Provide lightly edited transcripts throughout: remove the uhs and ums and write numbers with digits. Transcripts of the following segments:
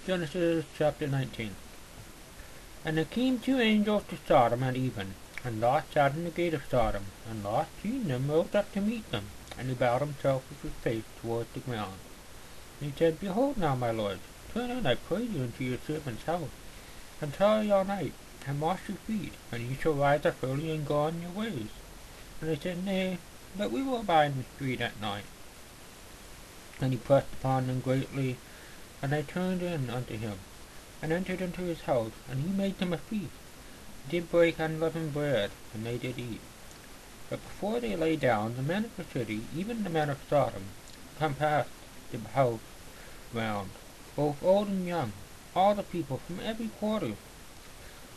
Genesis chapter 19. And there came two angels to Sodom at even, and Lot sat in the gate of Sodom. And Lot, seeing them, rose up to meet them, and he bowed himself with his face towards the ground. And he said, Behold now, my lord, turn in, I pray you, into your servant's house, and tarry all night, and wash your feet, and ye shall rise up early and go on your ways. And they said, Nay, but we will abide in the street at night. And he pressed upon them greatly, and they turned in unto him, and entered into his house, and he made them a feast. He did break unleavened bread, and they did eat. But before they lay down, the men of the city, even the men of Sodom, compassed the house round, both old and young, all the people from every quarter.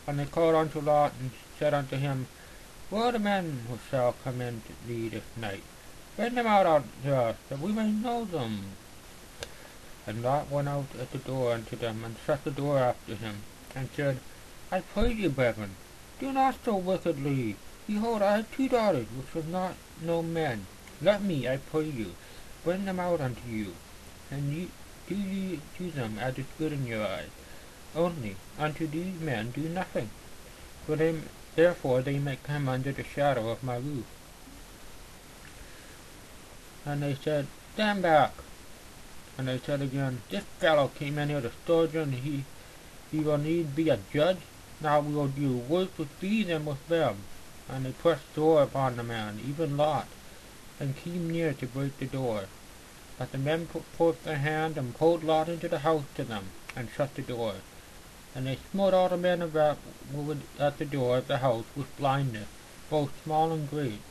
And they called unto Lot, and said unto him, Where are the men which shall come in to thee this night? Bring them out unto us, that we may know them. And Lot went out at the door unto them, and shut the door after him, and said, I pray you, brethren, do not so wickedly. Behold, I have two daughters, which have not known men. Let me, I pray you, bring them out unto you, and do ye to them as is good in your eyes. Only unto these men do nothing, for therefore they may come under the shadow of my roof. And they said, Stand back. And they said again, This fellow came in here to scourge, and he will need be a judge. Now we will do worse with these than with them. And they pressed sore upon the man, even Lot, and came near to break the door. But the men put forth their hand, and pulled Lot into the house to them, and shut the door. And they smote all the men that were at the door of the house with blindness, both small and great,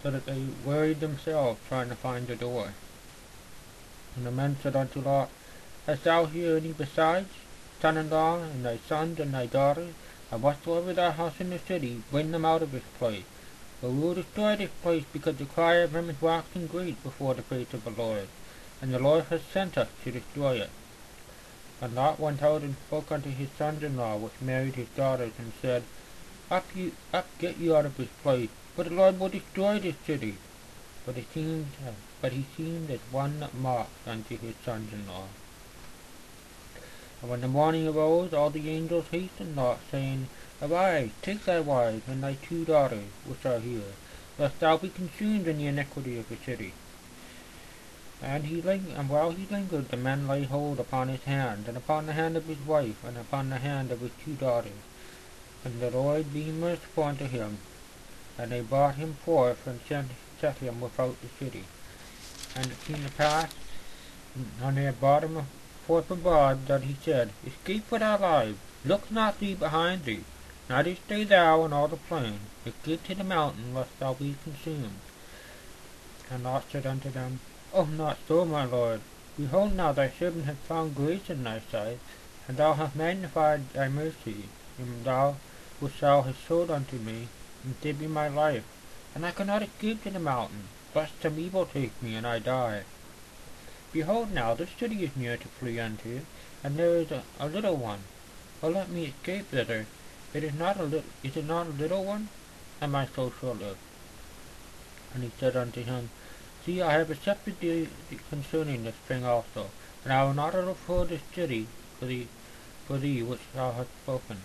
so that they wearied themselves trying to find the door. And the men said unto Lot, Hast thou here any besides, son-in-law, and thy sons and thy daughters? And whatsoever thou hast in the city, bring them out of this place. For we will destroy this place, because the cry of them is waxing great before the face of the Lord, and the Lord has sent us to destroy it. And Lot went out and spoke unto his sons-in-law, which married his daughters, and said, Up, get you out of this place, for the Lord will destroy this city. But he seemed as one that mocked unto his sons-in-law. And when the morning arose, all the angels hastened Lot, saying, Arise, take thy wives, and thy two daughters, which are here, lest thou be consumed in the iniquity of the city. And while he lingered, the men laid hold upon his hand, and upon the hand of his wife, and upon the hand of his two daughters. And the Lord being merciful unto him, and they brought him forth, and set him without the city. And it came to pass, when they had brought him forth abroad, that he said, Escape for thy life, look not thee behind thee, neither stay thou in all the plain, escape to the mountain, lest thou be consumed. And Lot said unto them, Oh, not so, my lord. Behold now, thy servant hath found grace in thy sight, and thou hast magnified thy mercy, which thou hast showed unto me, and gave me my life. And I cannot escape to the mountain, lest some evil take me, and I die. Behold now, this city is near to flee unto, and there is a little one. O let me escape thither. Is it not a little one? And my soul shall live. And he said unto him, See, I have accepted thee concerning this thing also, and I will not overthrow this city for thee which thou hast spoken.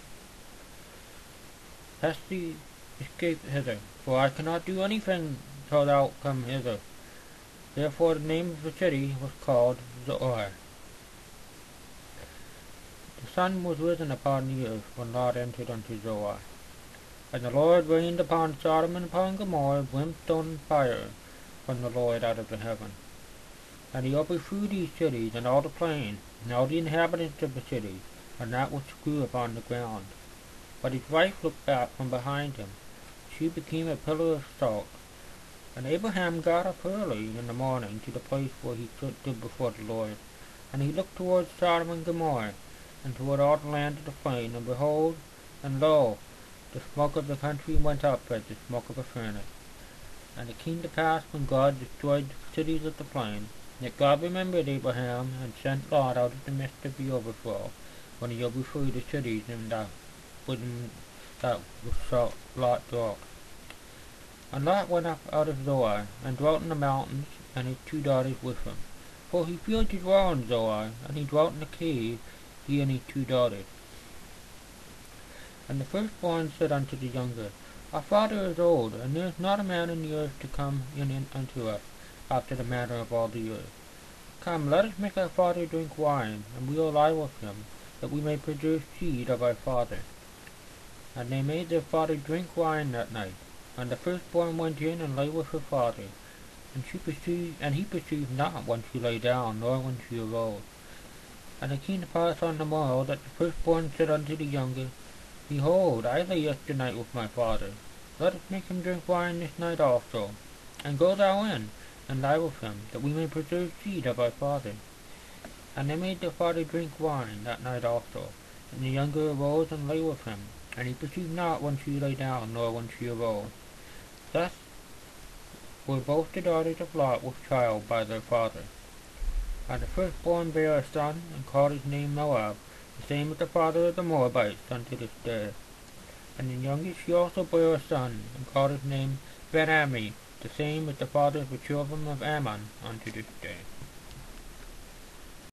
Hast thee escaped hither? For I cannot do anything till thou come hither. Therefore the name of the city was called Zoar. The sun was risen upon the earth when Lot entered unto Zoar. And the Lord rained upon Sodom and upon Gomorrah brimstone and fire from the Lord out of the heaven. And he overthrew these cities, and all the plain, and all the inhabitants of the cities, and that which grew upon the ground. But his wife looked back from behind him. She became a pillar of salt. And Abraham got up early in the morning to the place where he stood before the Lord. And he looked toward Sodom and Gomorrah, and toward all the land of the plain, and behold, and lo, the smoke of the country went up as the smoke of a furnace. And it came to pass, when God destroyed the cities of the plain, that God remembered Abraham, and sent Lot out of the midst of the overflow, when he overthrew the cities that Lot dwelt. And Lot went up out of Zoar, and dwelt in the mountains, and his two daughters with him. For he feared to dwell in Zoar, and he dwelt in a cave, he and his 2 daughters. And the firstborn said unto the younger, Our father is old, and there is not a man in the earth to come in unto us, after the manner of all the earth. Come, let us make our father drink wine, and we will lie with him, that we may preserve seed of our father. And they made their father drink wine that night. And the firstborn went in and lay with her father, and he perceived not when she lay down, nor when she arose. And it came to pass on the morrow that the firstborn said unto the younger, Behold, I lay yesternight with my father. Let us make him drink wine this night also. And go thou in, and lie with him, that we may preserve seed of our father. And they made their father drink wine that night also. And the younger arose and lay with him, and he perceived not when she lay down, nor when she arose. Thus were both the daughters of Lot with child by their father. And the firstborn bare a son, and called his name Moab. The same is the father of the Moabites unto this day. And the youngest she also bare a son, and called his name Ben-Ammi. The same is the father of the children of Ammon unto this day.